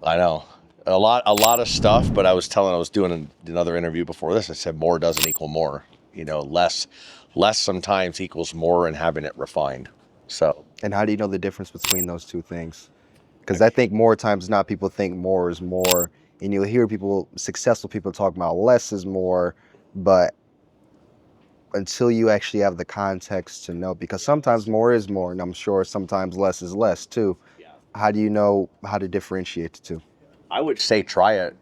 I know. A lot of stuff, but I was doing another interview before this. I said more doesn't equal more. Less sometimes equals more, and having it refined. So, And how do you know the difference between those two things? Because I think more times than not, people think more is more, and you'll hear successful people talk about less is more, but until you actually have the context to know, because sometimes more is more, and I'm sure sometimes less is less too. How do you know how to differentiate the two? I would say try it.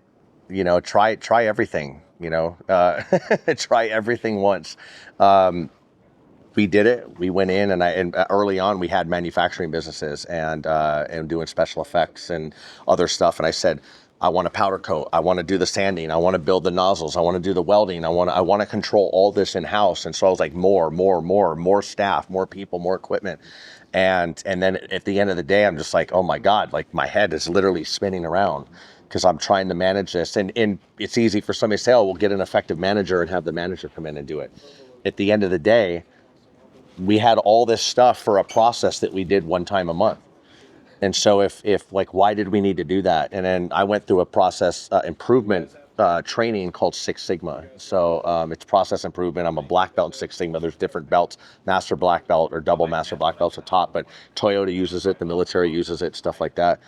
Try everything. Try everything once. We did it. We went in, and early on we had manufacturing businesses and doing special effects and other stuff. And I said, I want to powder coat. I want to do the sanding. I want to build the nozzles. I want to do the welding. I want to control all this in house. And so I was like, more staff, more people, more equipment. And then at the end of the day, I'm just like, oh my God, like my head is literally spinning around because I'm trying to manage this. And it's easy for somebody to say, oh, we'll get an effective manager and have the manager come in and do it. At the end of the day, we had all this stuff for a process that we did one time a month. And so if like, why did we need to do that? And then I went through a process improvement training called Six Sigma. So it's process improvement. I'm a black belt in Six Sigma. There's different belts, master black belt or double master black belts at top, but Toyota uses it, the military uses it, stuff like that.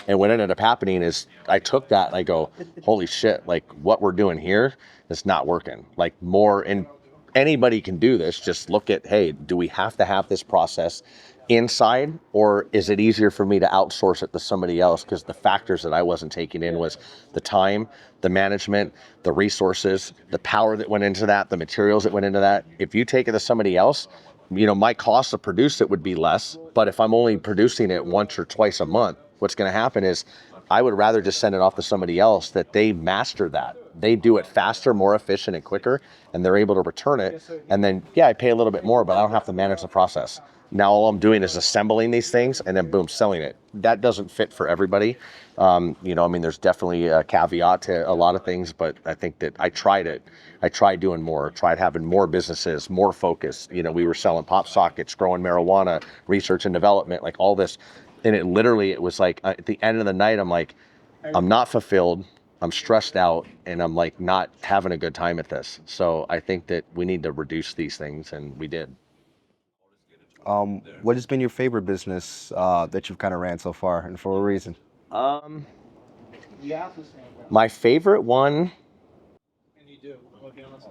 And what ended up happening is I took that and I go, holy shit, like what we're doing here is not working. Like more, and anybody can do this. Just look at, hey, do we have to have this process inside, or is it easier for me to outsource it to somebody else? Because the factors that I wasn't taking in was the time, the management, the resources, the power that went into that, the materials that went into that. If you take it to somebody else, my cost to produce it would be less. But if I'm only producing it once or twice a month, what's going to happen is I would rather just send it off to somebody else that they master that. They do it faster, more efficient, and quicker, and they're able to return it. And then, yeah, I pay a little bit more, but I don't have to manage the process. Now all I'm doing is assembling these things and then boom, selling it. That doesn't fit for everybody. There's definitely a caveat to a lot of things, but I think that I tried it. I tried doing more, tried having more businesses, more focus. We were selling pop sockets, growing marijuana, research and development, like all this. And it was like at the end of the night, I'm like, I'm not fulfilled. I'm stressed out, and I'm like not having a good time at this. So I think that we need to reduce these things, and we did. What has been your favorite business that you've kind of ran so far, and for a reason? Um, my favorite one,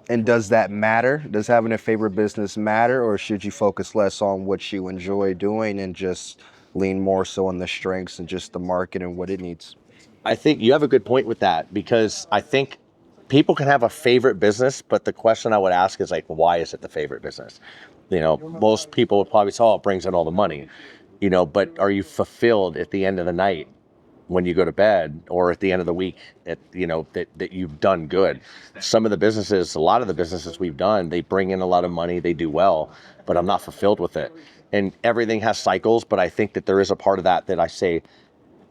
And does that matter? Does having a favorite business matter, or should you focus less on what you enjoy doing and just lean more so on the strengths and just the market and what it needs? I think you have a good point with that, because I think people can have a favorite business, but the question I would ask is like, why is it the favorite business? Most people would probably say, oh, it brings in all the money, but are you fulfilled at the end of the night when you go to bed, or at the end of the week that you've done good? A lot of the businesses we've done, they bring in a lot of money, they do well, but I'm not fulfilled with it. And everything has cycles, but I think that there is a part of that I say,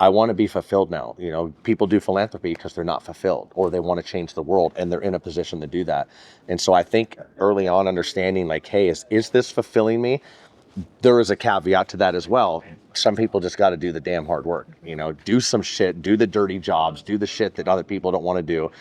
I want to be fulfilled now. People do philanthropy because they're not fulfilled, or they want to change the world and they're in a position to do that. And so I think early on understanding like, hey, is this fulfilling me? There is a caveat to that as well. Some people just got to do the damn hard work, do some shit, do the dirty jobs, do the shit that other people don't want to do.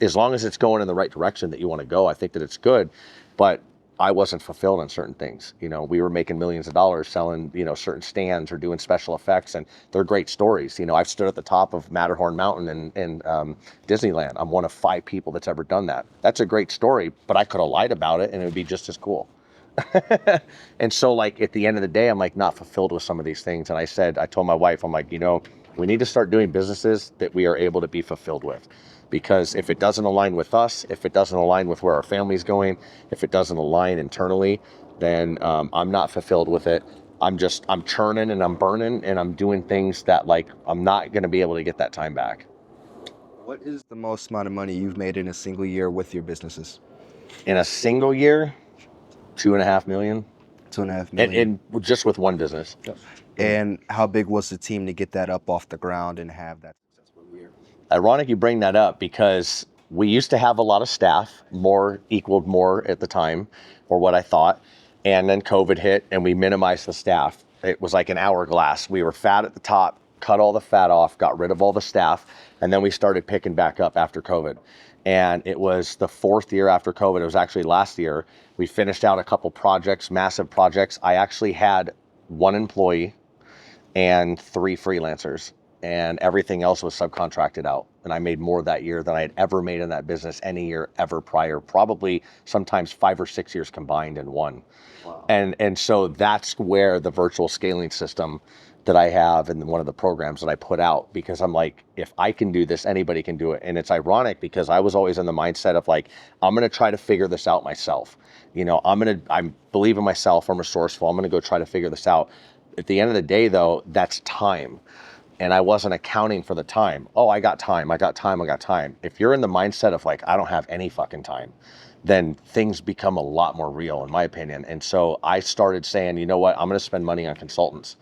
As long as it's going in the right direction that you want to go, I think that it's good. But I wasn't fulfilled on certain things. We were making millions of dollars selling, certain stands or doing special effects, and they're great stories. I've stood at the top of Matterhorn Mountain in Disneyland. I'm one of 5 people that's ever done that. That's a great story, but I could have lied about it and it would be just as cool. And so like at the end of the day, I'm like not fulfilled with some of these things. And I told my wife, I'm like, we need to start doing businesses that we are able to be fulfilled with. Because if it doesn't align with us, if it doesn't align with where our family's going, if it doesn't align internally, then I'm not fulfilled with it. I'm churning and I'm burning and I'm doing things that like, I'm not going to be able to get that time back. What is the most amount of money you've made in a single year with your businesses? In a single year, 2.5 million. 2.5 million. And just with one business. Yep. And how big was the team to get that up off the ground and have that successful year? Ironic you bring that up, because we used to have a lot of staff, more equaled more at the time, or what I thought. And then COVID hit and we minimized the staff. It was like an hourglass. We were fat at the top, cut all the fat off, got rid of all the staff, and then we started picking back up after COVID. And it was the 4th year after COVID. It was actually last year. We finished out a couple projects, massive projects. I actually had 1 employee and 3 freelancers, and everything else was subcontracted out. And I made more that year than I had ever made in that business any year ever prior, probably sometimes 5 or 6 years combined in one. Wow. And so that's where the virtual scaling system that I have and one of the programs that I put out, because I'm like, if I can do this, anybody can do it. And it's ironic because I was always in the mindset of like, I'm going to try to figure this out myself. You know, I believe in myself. I'm resourceful. I'm going to go try to figure this out. At the end of the day, though, that's time. And I wasn't accounting for the time. Oh, I got time. If you're in the mindset of like, I don't have any fucking time, then things become a lot more real, in my opinion. And so I started saying, you know what? I'm going to spend money on consultants.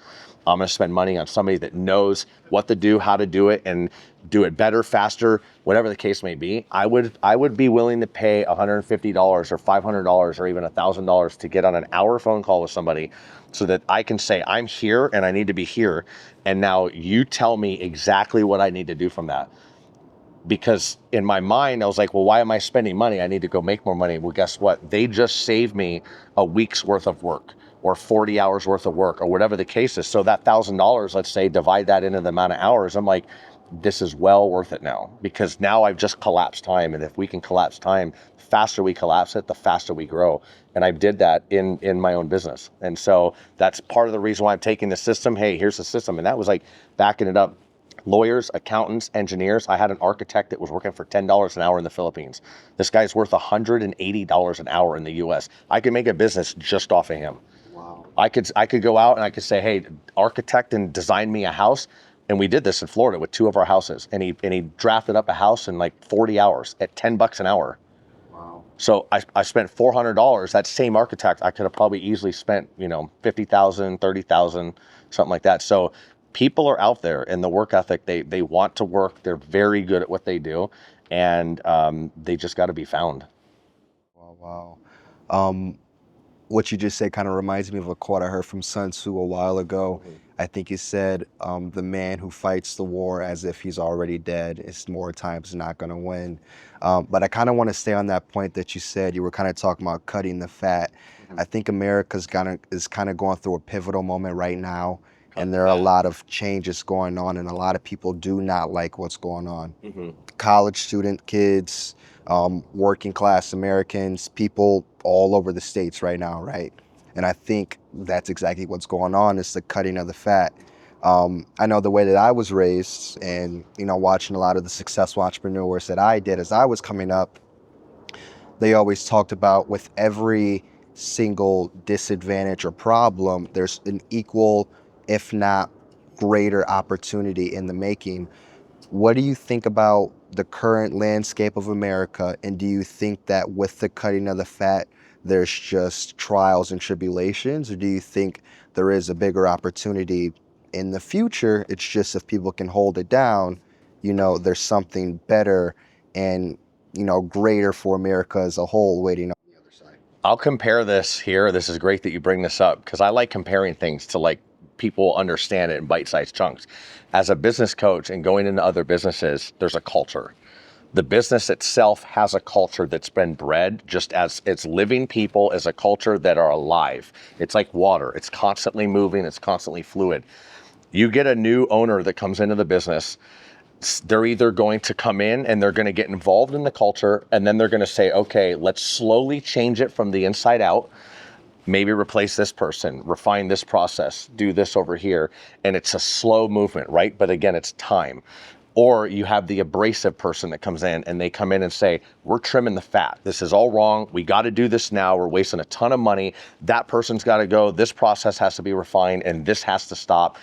I'm going to spend money on somebody that knows what to do, how to do it, and do it better, faster, whatever the case may be. I would be willing to pay $150 or $500 or even $1,000 to get on an hour phone call with somebody so that I can say, I'm here and I need to be here. And now you tell me exactly what I need to do from that. Because in my mind, I was like, well, why am I spending money? I need to go make more money. Well, guess what? They just saved me a week's worth of work or 40 hours worth of work or whatever the case is. So that $1,000, let's say, divide that into the amount of hours. I'm like, this is well worth it now, because now I've just collapsed time. And if we can collapse time, the faster we collapse it, the faster we grow. And I did that in my own business. And so that's part of the reason why I'm taking the system. Hey, here's the system. And that was like backing it up. Lawyers, accountants, engineers. I had an architect that was working for $10 an hour in the Philippines. This guy's worth $180 an hour in the US. I could make a business just off of him. Wow. I could go out and I could say, hey, architect and design me a house. And we did this in Florida with 2 of our houses. And he drafted up a house in like 40 hours at $10 an hour. Wow. So I spent $400. That same architect, I could have probably easily spent, $50,000, $30,000, something like that. So people are out there, and the work ethic, they want to work. They're very good at what they do, and they just got to be found. Wow. What you just said kind of reminds me of a quote I heard from Sun Tzu a while ago. Mm-hmm. I think he said, the man who fights the war as if he's already dead is more times not going to win. But I kind of want to stay on that point that you said. You were kind of talking about cutting the fat. Mm-hmm. I think America's is kind of going through a pivotal moment right now. And there are a lot of changes going on, and a lot of people do not like what's going on. Mm-hmm. College student kids, working class Americans, people all over the states right now, right? And I think that's exactly what's going on, is the cutting of the fat. I know the way that I was raised, and watching a lot of the successful entrepreneurs that I did as I was coming up, they always talked about with every single disadvantage or problem, there's an equal, if not greater, opportunity in the making. What do you think about the current landscape of America? And do you think that with the cutting of the fat, there's just trials and tribulations? Or do you think there is a bigger opportunity in the future? It's just if people can hold it down, there's something better and, greater for America as a whole waiting on the other side. I'll compare this here. This is great that you bring this up, because I like comparing things to like people understand it in bite-sized chunks. As a business coach and going into other businesses, there's a culture. The business itself has a culture that's been bred, just as it's living people as a culture that are alive. It's like water. It's constantly moving. It's constantly fluid. You get a new owner that comes into the business, they're either going to come in and they're going to get involved in the culture, and then they're going to say, okay, let's slowly change it from the inside out. Maybe replace this person, refine this process, do this over here. And it's a slow movement, right? But again, it's time. Or you have the abrasive person that comes in and they come in and say, we're trimming the fat. This is all wrong. We got to do this now. We're wasting a ton of money. That person's got to go. This process has to be refined and this has to stop.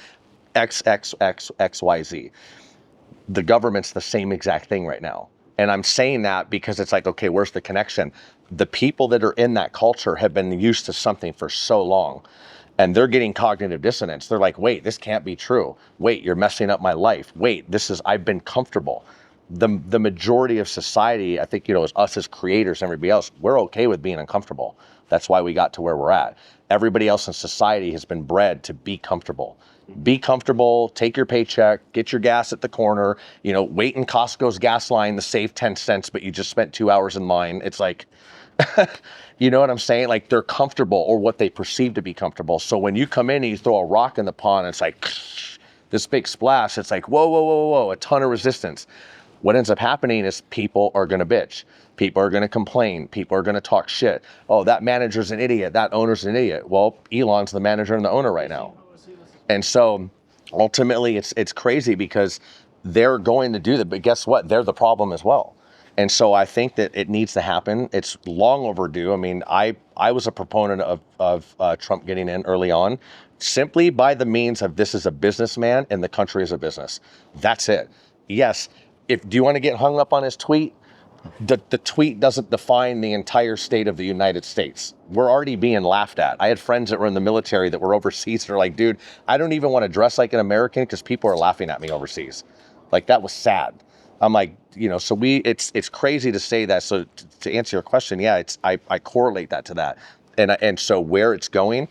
X, X, X, X, Y, Z. The government's the same exact thing right now. And I'm saying that because it's like, okay, where's the connection? The people that are in that culture have been used to something for so long, and they're getting cognitive dissonance. They're like, wait, this can't be true. Wait, you're messing up my life. Wait, I've been comfortable. The majority of society, I think, as us as creators and everybody else, we're okay with being uncomfortable. That's why we got to where we're at. Everybody else in society has been bred to be comfortable. Be comfortable, take your paycheck, get your gas at the corner, wait in Costco's gas line to save 10 cents, but you just spent 2 hours in line. It's like, you know what I'm saying? Like, they're comfortable, or what they perceive to be comfortable. So when you come in and you throw a rock in the pond, it's like this big splash. It's like, whoa, whoa, whoa, whoa, a ton of resistance. What ends up happening is people are going to bitch. People are going to complain. People are going to talk shit. Oh, that manager's an idiot. That owner's an idiot. Well, Elon's the manager and the owner right now. And so ultimately it's crazy, because they're going to do that, but guess what? They're the problem as well. And so I think that it needs to happen. It's long overdue. I mean, I was a proponent of Trump getting in early on, simply by the means of, this is a businessman and the country is a business. That's it. Yes. Do you want to get hung up on his tweet? The tweet doesn't define the entire state of the United States. We're already being laughed at. I had friends that were in the military that were overseas. They're like, dude, I don't even want to dress like an American because people are laughing at me overseas. Like, that was sad. I'm like, so it's crazy to say that. So to answer your question, yeah, I correlate that to that. And so where it's going,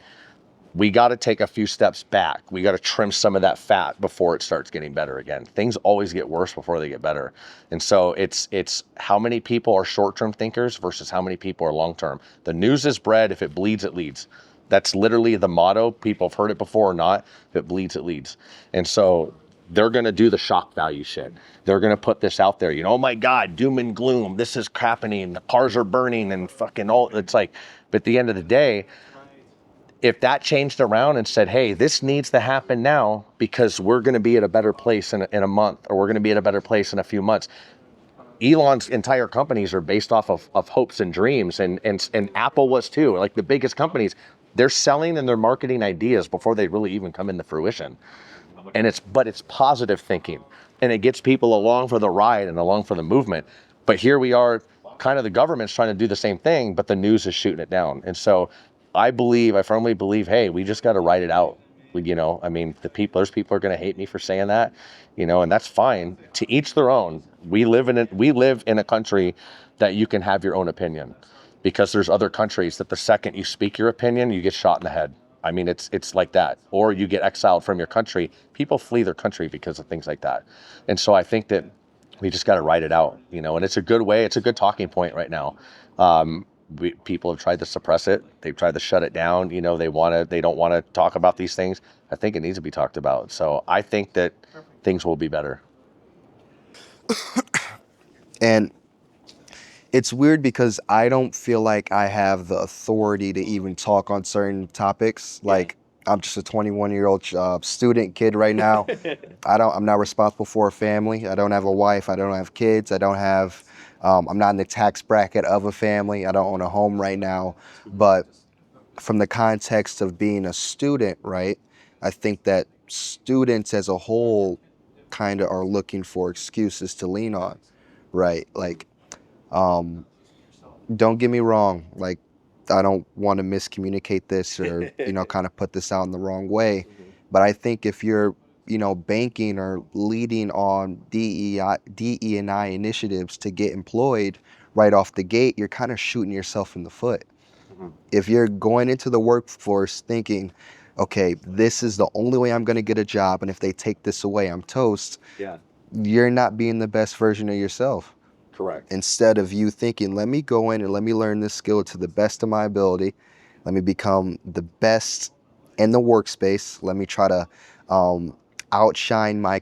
we got to take a few steps back. We got to trim some of that fat before it starts getting better again. Things always get worse before they get better. And so it's how many people are short-term thinkers versus how many people are long-term. The news is bread. If it bleeds, it leads. That's literally the motto. People have heard it before or not. If it bleeds, it leads. And so they're going to do the shock value shit. They're going to put this out there. Oh my God, doom and gloom. This is happening. The cars are burning and fucking all. It's like, but at the end of the day, if that changed around and said, hey, this needs to happen now because we're going to be at a better place in a month, or we're going to be at a better place in a few months. Elon's entire companies are based off of hopes and dreams, and Apple was too. Like, the biggest companies, they're selling and they're marketing ideas before they really even come into fruition. And it's positive thinking, and it gets people along for the ride and along for the movement. But here we are, kind of the government's trying to do the same thing, but the news is shooting it down. And so I firmly believe, hey, we just got to write it out. I mean, there's people are going to hate me for saying that, and that's fine. To each their own. We live in a country that you can have your own opinion, because there's other countries that the second you speak your opinion, you get shot in the head. I mean, it's like that, or you get exiled from your country. People flee their country because of things like that. And so I think that we just got to write it out, and it's a good way. It's a good talking point right now. People have tried to suppress it. They've tried to shut it down. They don't want to talk about these things. I think it needs to be talked about. So I think that things will be better. And it's weird because I don't feel like I have the authority to even talk on certain topics. Like, I'm just a 21-year-old student kid right now. I'm not responsible for a family. I don't have a wife. I don't have kids. I'm not in the tax bracket of a family. I don't own a home right now. But from the context of being a student, right, I think that students as a whole kind of are looking for excuses to lean on, right? Like, don't get me wrong. Like, I don't want to miscommunicate this or, kind of put this out in the wrong way. But I think if you're, banking or leading on DE&I initiatives to get employed right off the gate, you're kind of shooting yourself in the foot. Mm-hmm. If you're going into the workforce thinking, okay, this is the only way I'm going to get a job, and if they take this away, I'm toast. Yeah. You're not being the best version of yourself. Correct. Instead of you thinking, let me go in and let me learn this skill to the best of my ability. Let me become the best in the workspace. Let me try to outshine my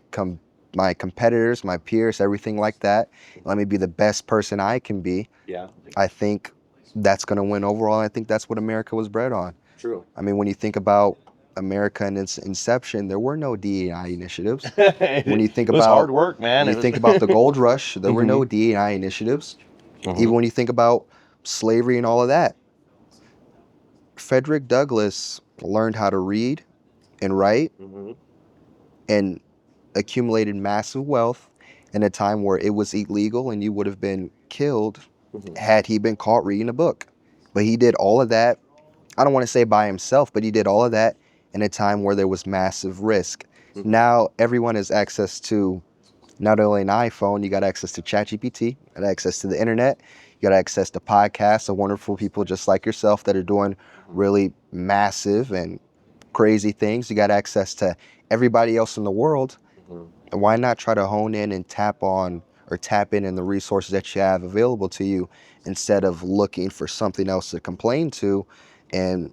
competitors, my peers, everything like that. Let me be the best person I can be. Yeah. I think that's going to win overall. I think that's what America was bred on. True. I mean, when you think about America and its inception, there were no DEI initiatives. When you think it was about hard work, man. When you think about the gold rush, there were no DEI initiatives. Even when you think about slavery and all of that, Frederick Douglass learned how to read and write and accumulated massive wealth in a time where it was illegal and you would have been killed had he been caught reading a book. But he did all of that, I don't want to say by himself, but he did all of that in a time where there was massive risk. Now everyone has access to not only an iPhone, you got access to ChatGPT, you got access to the internet, you got access to podcasts of wonderful people just like yourself that are doing really massive and crazy things. You got access to everybody else in the world. Mhm. Why not try to hone in and tap on or tap in the resources that you have available to you instead of looking for something else to complain to and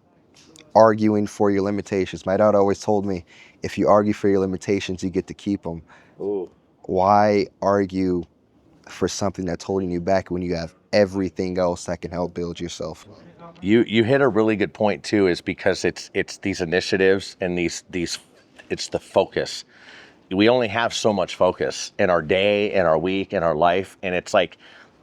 arguing for your limitations. My dad always told me, if you argue for your limitations, you get to keep them. Ooh. Why argue for something that's holding you back when you have everything else that can help build yourself? You hit a really good point too, is because it's these initiatives and these it's the focus. We only have so much focus in our day, in our week, in our life, and it's like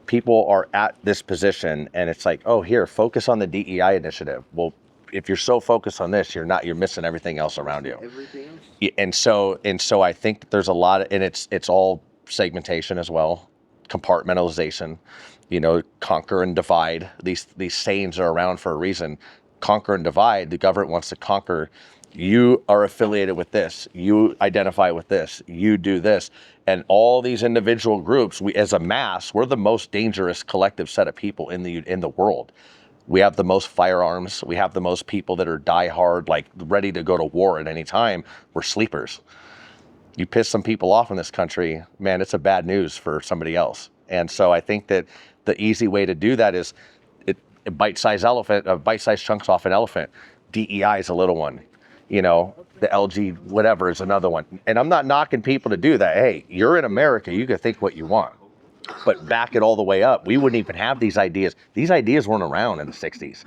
people are at this position and it's like, oh, here, focus on the DEI initiative. Well, if you're so focused on this, you're missing everything else around you. Everything else? And so I think that there's a lot of, and it's all segmentation as well, compartmentalization, conquer and divide. These sayings are around for a reason. Conquer and divide. The government wants to conquer. You are affiliated with this. You identify with this. You do this. And all these individual groups, we as a mass, we're the most dangerous collective set of people in the world. We have the most firearms. We have the most people that are diehard, like ready to go to war at any time. We're sleepers. You piss some people off in this country, man, it's a bad news for somebody else. And so I think that the easy way to do that is bite-sized chunks off an elephant. DEI is a little one. The LG whatever is another one. And I'm not knocking people to do that. Hey, you're in America, you can think what you want. But back it all the way up. We wouldn't even have these ideas. These ideas weren't around in the 60s.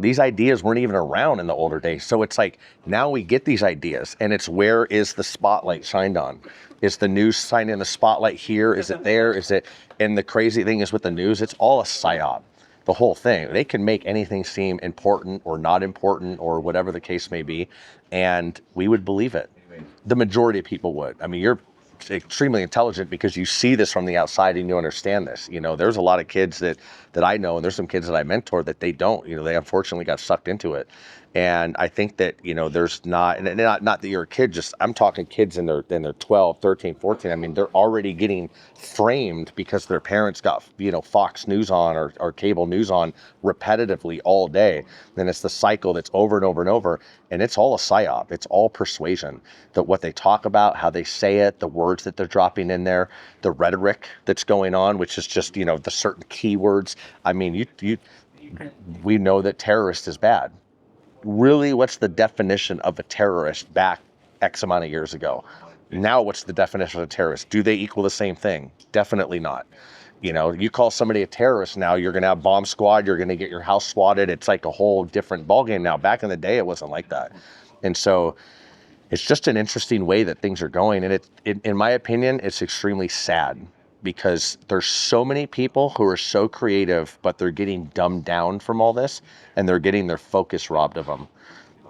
These ideas weren't even around in the older days. So it's like now we get these ideas and it's where is the spotlight shined on? Is the news shining the spotlight here? Is it there? Is it? And the crazy thing is with the news, it's all a psyop. The whole thing. They can make anything seem important or not important or whatever the case may be. And we would believe it. The majority of people would. I mean, you're extremely intelligent because you see this from the outside and you understand this. There's a lot of kids that I know, and there's some kids that I mentor that they don't. They unfortunately got sucked into it. And I think that, there's not, and not that you're a kid, just I'm talking kids in their 12, 13, 14. I mean, they're already getting framed because their parents got, Fox News on or cable news on repetitively all day. Then it's the cycle that's over and over and over. And it's all a psyop. It's all persuasion. That what they talk about, how they say it, the words that they're dropping in there, the rhetoric that's going on, which is just, the certain keywords. I mean, we know that terrorist is bad. Really, what's the definition of a terrorist back X amount of years ago? Now, what's the definition of a terrorist? Do they equal the same thing? Definitely not. You call somebody a terrorist now, you're going to have bomb squad, you're going to get your house swatted. It's like a whole different ballgame now. Back in the day, it wasn't like that. And so it's just an interesting way that things are going. And in my opinion, it's extremely sad because there's so many people who are so creative, but they're getting dumbed down from all this and they're getting their focus robbed of them.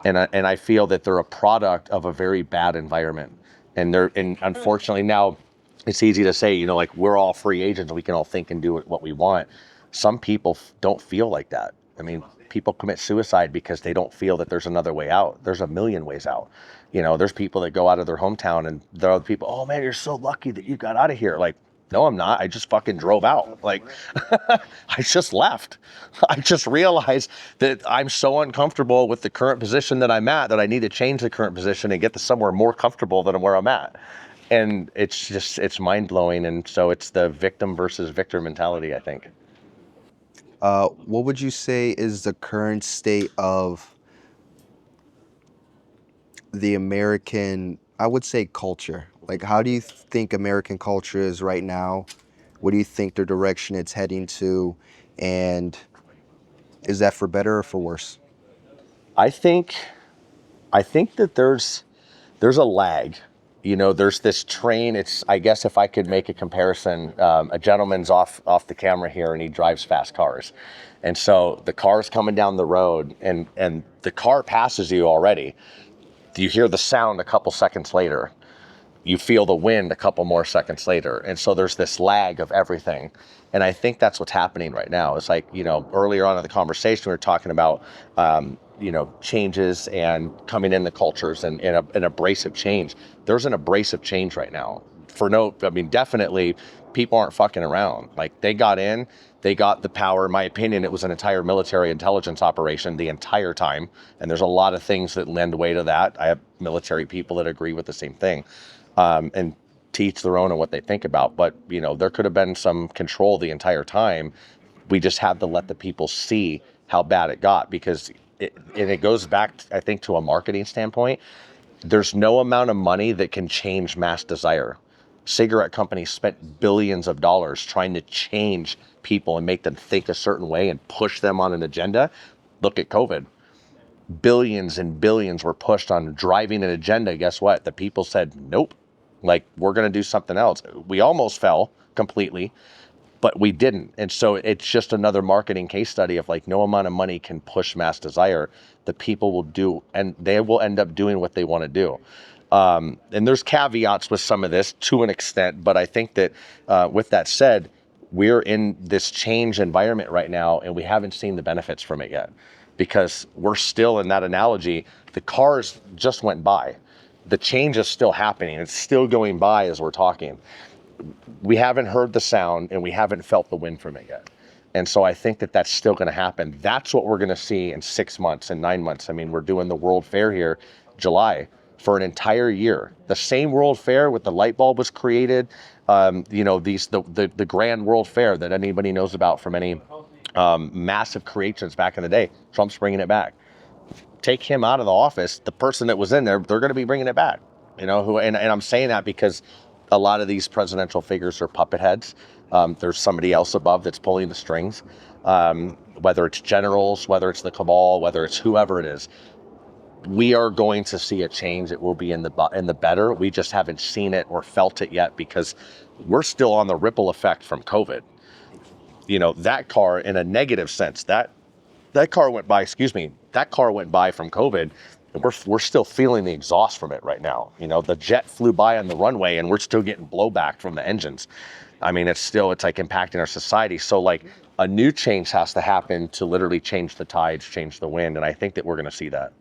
And I feel that they're a product of a very bad environment. And unfortunately now it's easy to say, like we're all free agents, we can all think and do what we want. Some people don't feel like that. I mean, people commit suicide because they don't feel that there's another way out. There's a million ways out. There's people that go out of their hometown and there are other people, oh man, you're so lucky that you got out of here. Like, no, I'm not. I just fucking drove out. Like, I just left. I just realized that I'm so uncomfortable with the current position that I'm at that I need to change the current position and get to somewhere more comfortable than where I'm at. And it's mind blowing. And so it's the victim versus victor mentality, I think. What would you say is the current state of the American, I would say, culture? Like, how do you think American culture is right now? What do you think the direction it's heading to? And is that for better or for worse? I think that there's a lag. There's this train. I guess if I could make a comparison, a gentleman's off the camera here and he drives fast cars. And so the car's coming down the road and the car passes you already. You hear the sound a couple seconds later. You feel the wind a couple more seconds later. And so there's this lag of everything. And I think that's what's happening right now. It's like, earlier on in the conversation, we were talking about, changes and coming in the cultures and an abrasive change. There's an abrasive change right now. definitely people aren't fucking around. Like, they got in, they got the power. In my opinion, it was an entire military intelligence operation the entire time. And there's a lot of things that lend way to that. I have military people that agree with the same thing. And teach their own and what they think about. But, there could have been some control the entire time. We just had to let the people see how bad it got, because it goes back, I think, to a marketing standpoint. There's no amount of money that can change mass desire. Cigarette companies spent billions of dollars trying to change people and make them think a certain way and push them on an agenda. Look at COVID. Billions and billions were pushed on driving an agenda. Guess what? The people said, nope, like, we're going to do something else. We almost fell completely, but we didn't. And so it's just another marketing case study of, like, no amount of money can push mass desire. The people will do, and they will end up doing what they want to do. And there's caveats with some of this to an extent, but I think that with that said, we're in this change environment right now, and we haven't seen the benefits from it yet, because we're still in that analogy. The cars just went by. The change is still happening. It's still going by as we're talking. We haven't heard the sound, and we haven't felt the wind from it yet. And so I think that that's still going to happen. That's what we're going to see in 6 months and 9 months. I mean, we're doing the World Fair here, July, for an entire year. The same World Fair with the light bulb was created. The grand World Fair that anybody knows about from any massive creations back in the day. Trump's bringing it back. Take him out of the office, the person that was in there, they're going to be bringing it back. And I'm saying that because a lot of these presidential figures are puppet heads. There's somebody else above that's pulling the strings, whether it's generals, whether it's the cabal, whether it's whoever it is. We are going to see a change. It will be in the better. We just haven't seen it or felt it yet, because we're still on the ripple effect from COVID. That car, in a negative sense, that car went by, that car went by from COVID, and we're still feeling the exhaust from it right now. The jet flew by on the runway, and we're still getting blowback from the engines. I mean, it's like impacting our society. So, like, a new change has to happen to literally change the tides, change the wind, and I think that we're going to see that.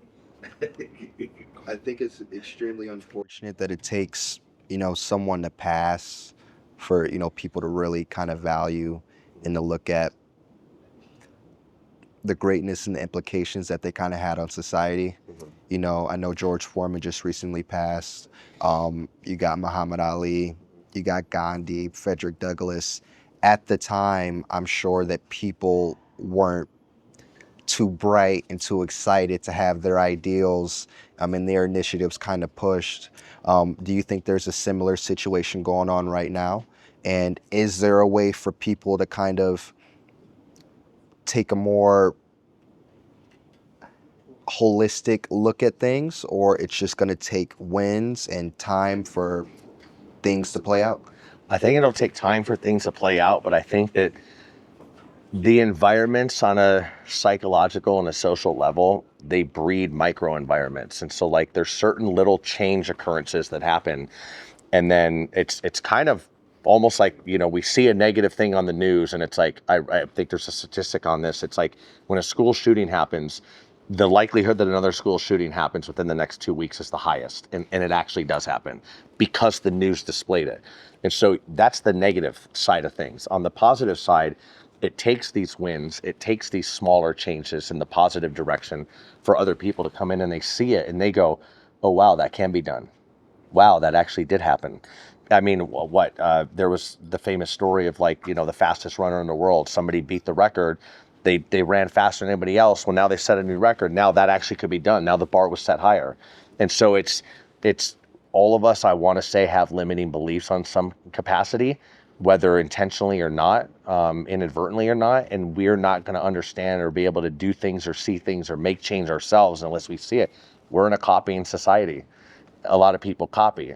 I think it's extremely unfortunate that it takes, someone to pass for, people to really kind of value and to look at the greatness and the implications that they kind of had on society. I know George Foreman just recently passed. You got Muhammad Ali, you got Gandhi, Frederick Douglass. At the time, I'm sure that people weren't too bright and too excited to have their ideals and their initiatives kind of pushed. Do you think there's a similar situation going on right now? And is there a way for people to kind of take a more holistic look at things, or it's just going to take wins and time for things to play out? I think it'll take time for things to play out, but I think that the environments on a psychological and a social level, they breed micro environments. And so, like, there's certain little change occurrences that happen. And then it's kind of almost like, we see a negative thing on the news, and it's like, I think there's a statistic on this. It's like, when a school shooting happens, the likelihood that another school shooting happens within the next 2 weeks is the highest. And it actually does happen because the news displayed it. And so that's the negative side of things. On the positive side, it takes these wins, it takes these smaller changes in the positive direction for other people to come in, and they see it and they go, oh, wow, that can be done. Wow, that actually did happen. I mean, there was the famous story of, like, the fastest runner in the world. Somebody beat the record. They ran faster than anybody else. Well, now they set a new record. Now that actually could be done. Now the bar was set higher. And so it's all of us, I want to say, have limiting beliefs on some capacity, whether intentionally or not, inadvertently or not. And we're not going to understand or be able to do things or see things or make change ourselves unless we see it. We're in a copying society. A lot of people copy,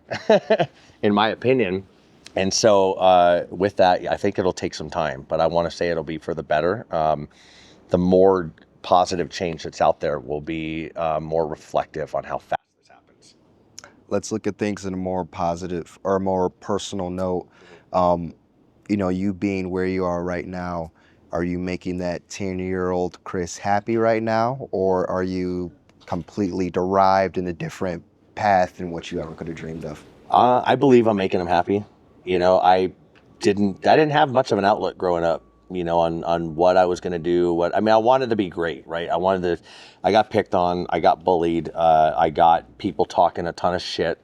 in my opinion. And so with that, I think it'll take some time, but I want to say it'll be for the better. The more positive change that's out there will be more reflective on how fast this happens. Let's look at things in a more positive or a more personal note. You being where you are right now, are you making that 10-year-old Kris happy right now, or are you completely derived in a different path than what you ever could have dreamed of? I believe I'm making them happy. You know, I didn't have much of an outlet growing up, you know, on what I was going to do. I wanted to be great, right? I got picked on, I got bullied, I got people talking a ton of shit.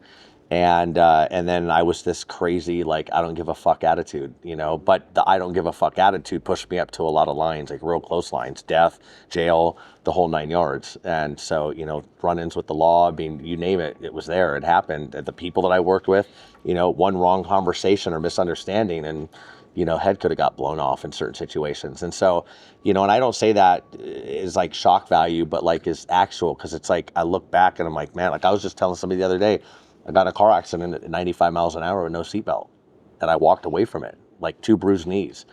And then I was this crazy, like, I don't give a fuck attitude, you know, but the I don't give a fuck attitude pushed me up to a lot of lines, like real close lines, death, jail, the whole 9 yards. And so, you know, run-ins with the law, I mean, you name it, it was there, it happened. The people that I worked with, you know, one wrong conversation or misunderstanding and, you know, head could have got blown off in certain situations. And so, you know, and I don't say that is like shock value, but like is actual, because it's like I look back and I'm like, man, like I was just telling somebody the other day, I got in a car accident at 95 miles an hour with no seatbelt, and I walked away from it, like 2 bruised knees.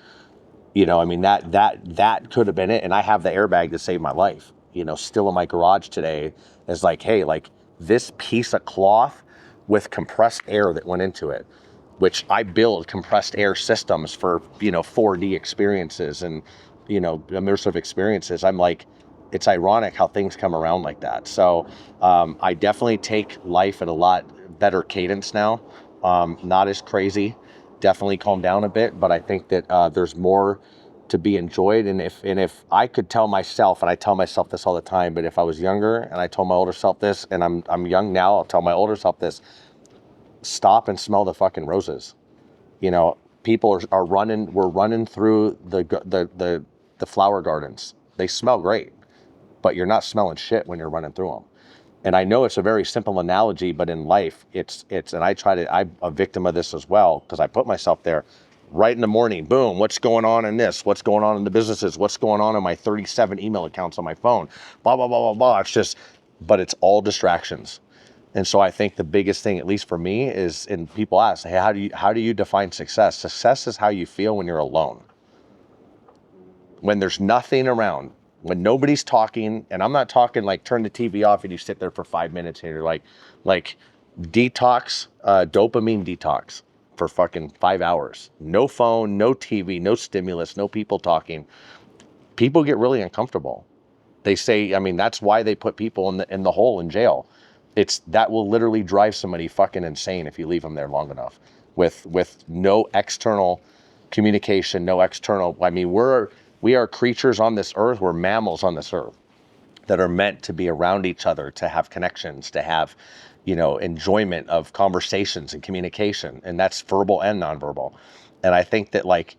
You know, I mean, that could have been it. And I have the airbag to save my life, you know, still in my garage today. Is like, hey, like this piece of cloth with compressed air that went into it, which I build compressed air systems for, you know, 4D experiences and, you know, immersive experiences. I'm like, it's ironic how things come around like that. So I definitely take life at a lot better cadence now. Not as crazy, definitely calm down a bit, but I think that there's more to be enjoyed. And if I could tell myself, and I tell myself this all the time, but if I was younger and I told my older self this, and I'm young now, I'll tell my older self this: stop and smell the fucking roses. You know, people are running. We're running through the flower gardens. They smell great, but you're not smelling shit when you're running through them. And I know it's a very simple analogy, but in life, it's, and I'm a victim of this as well, because I put myself there right in the morning, boom, what's going on in this? What's going on in the businesses? What's going on in my 37 email accounts on my phone? Blah, blah, blah, blah, blah. It's just, but it's all distractions. And so I think the biggest thing, at least for me, is, and people ask, hey, how do you define success? Success is how you feel when you're alone. When there's nothing around, when nobody's talking, and I'm not talking like turn the TV off and you sit there for 5 minutes and you're like detox, dopamine detox for fucking 5 hours. No phone, no TV, no stimulus, no people talking. People get really uncomfortable. They say, I mean, that's why they put people in the hole in jail. That will literally drive somebody fucking insane if you leave them there long enough with no external communication, no external, I mean, we are creatures on this earth, we're mammals on this earth that are meant to be around each other, to have connections, to have, you know, enjoyment of conversations and communication. And that's verbal and nonverbal. And I think that like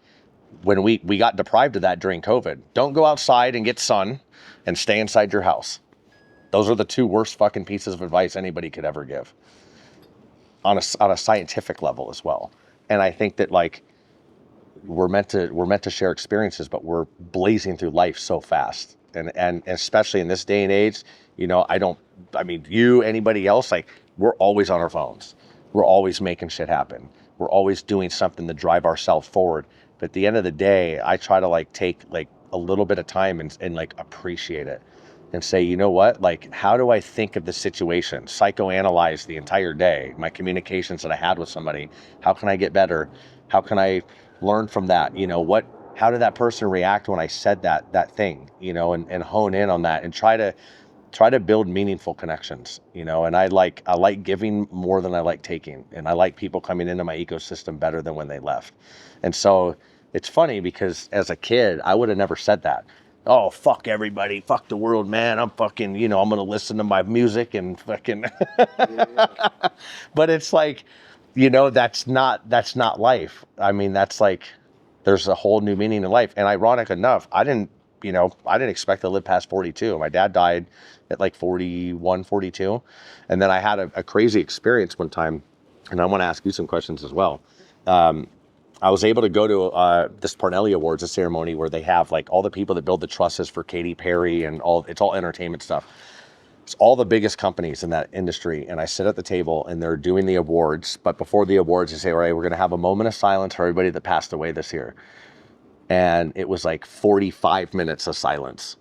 when we got deprived of that during COVID, don't go outside and get sun and stay inside your house. Those are the 2 worst fucking pieces of advice anybody could ever give on a scientific level as well. And I think that like, we're meant to share experiences, but we're blazing through life so fast. And especially in this day and age, you know, anybody else, like we're always on our phones. We're always making shit happen. We're always doing something to drive ourselves forward. But at the end of the day, I try to like take like a little bit of time and like appreciate it and say, you know what, like, how do I think of the situation? Psychoanalyze the entire day, my communications that I had with somebody. How can I get better? How can I learn from that? You know, how did that person react when I said that thing, you know, and hone in on that and try to build meaningful connections, you know. And I like giving more than I like taking. And I like people coming into my ecosystem better than when they left. And so it's funny because as a kid, I would have never said that. Oh, fuck everybody, fuck the world, man. I'm fucking, you know, I'm going to listen to my music and fucking, but it's like, you know, that's not life. I mean, that's like, there's a whole new meaning in life. And ironic enough, I didn't expect to live past 42. My dad died at like 41, 42. And then I had a crazy experience one time, and I want to ask you some questions as well. I was able to go to this Parnelli Awards, a ceremony where they have like all the people that build the trusses for Katy Perry and it's all entertainment stuff. It's all the biggest companies in that industry. And I sit at the table and they're doing the awards. But before the awards, they say, all right, we're going to have a moment of silence for everybody that passed away this year. And it was like 45 minutes of silence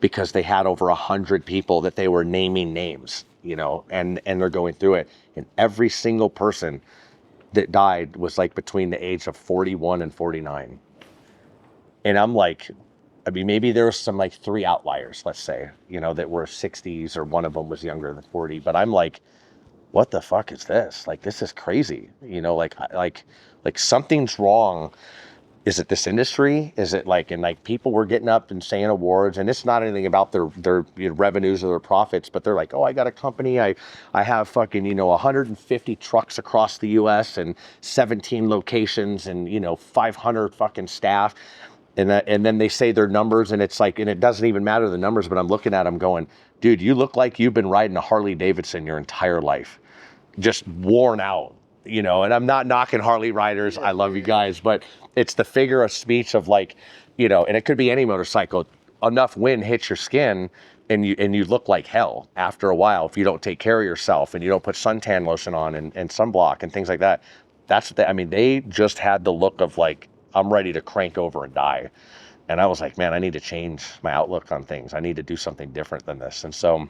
because they had over 100 people that they were naming names, you know, and they're going through it. And every single person that died was like between the age of 41 and 49. And I'm like, I mean, maybe there was some like 3 outliers, let's say, you know, that were 60s or one of them was younger than 40. But I'm like, what the fuck is this? Like, this is crazy. You know, like something's wrong. Is it this industry? Is it like, and like people were getting up and saying awards, and it's not anything about their revenues or their profits, but they're like, oh, I got a company. I have fucking, 150 trucks across the US and 17 locations and, 500 fucking staff. And then they say their numbers, and it's like, and it doesn't even matter the numbers, but I'm looking at them going, dude, you look like you've been riding a Harley Davidson your entire life, just worn out, and I'm not knocking Harley riders. I love you guys, but it's the figure of speech of like, and it could be any motorcycle. Enough wind hits your skin and you look like hell after a while if you don't take care of yourself and you don't put suntan lotion on and sunblock and things like that. That's what they just had the look of like, I'm ready to crank over and die. And I was like, man, I need to change my outlook on things. I need to do something different than this. And so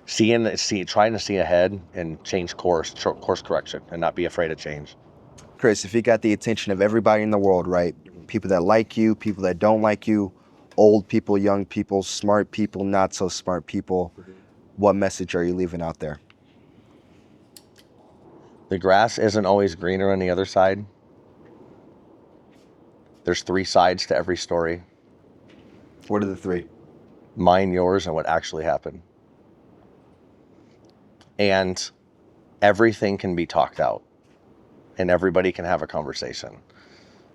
trying to see ahead and change course correction and not be afraid of change. Kris, if you got the attention of everybody in the world, right? People that like you, people that don't like you, old people, young people, smart people, not so smart people, what message are you leaving out there? The grass isn't always greener on the other side. There's 3 sides to every story. What are the 3? Mine, yours, and what actually happened. And everything can be talked out. And everybody can have a conversation.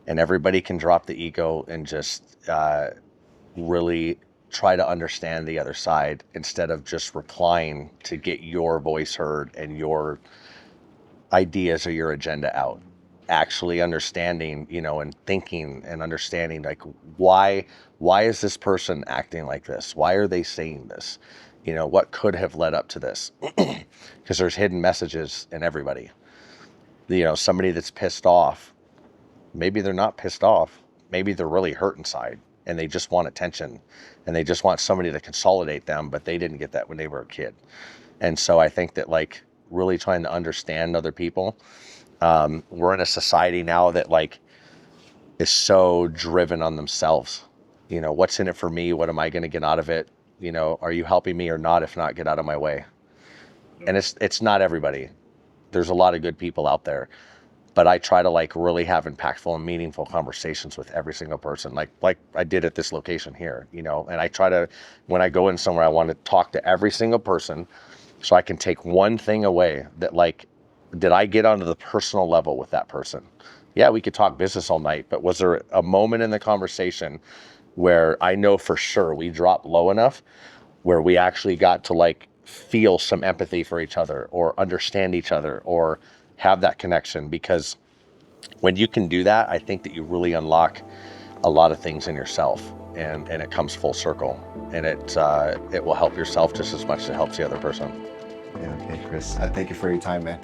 And everybody can drop the ego and just really try to understand the other side instead of just replying to get your voice heard and your ideas or your agenda out. Actually understanding, and thinking and understanding like why is this person acting like this? Why are they saying this? What could have led up to this? Because there's hidden messages in everybody. Somebody that's pissed off, maybe they're not pissed off. Maybe they're really hurt inside and they just want attention and they just want somebody to consolidate them, but they didn't get that when they were a kid. And so I think that like really trying to understand other people. We're in a society now that like is so driven on themselves. What's in it for me? What am I going to get out of it? Are you helping me or not? If not, get out of my way. And it's not everybody. There's a lot of good people out there, but I try to like really have impactful and meaningful conversations with every single person, like I did at this location here, and I try to, when I go in somewhere, I want to talk to every single person so I can take one thing away that like, did I get onto the personal level with that person? Yeah, we could talk business all night, but was there a moment in the conversation where I know for sure we dropped low enough where we actually got to like feel some empathy for each other or understand each other or have that connection? Because when you can do that, I think that you really unlock a lot of things in yourself and it comes full circle and it will help yourself just as much as it helps the other person. Yeah, okay, Kris. I thank you for your time, man.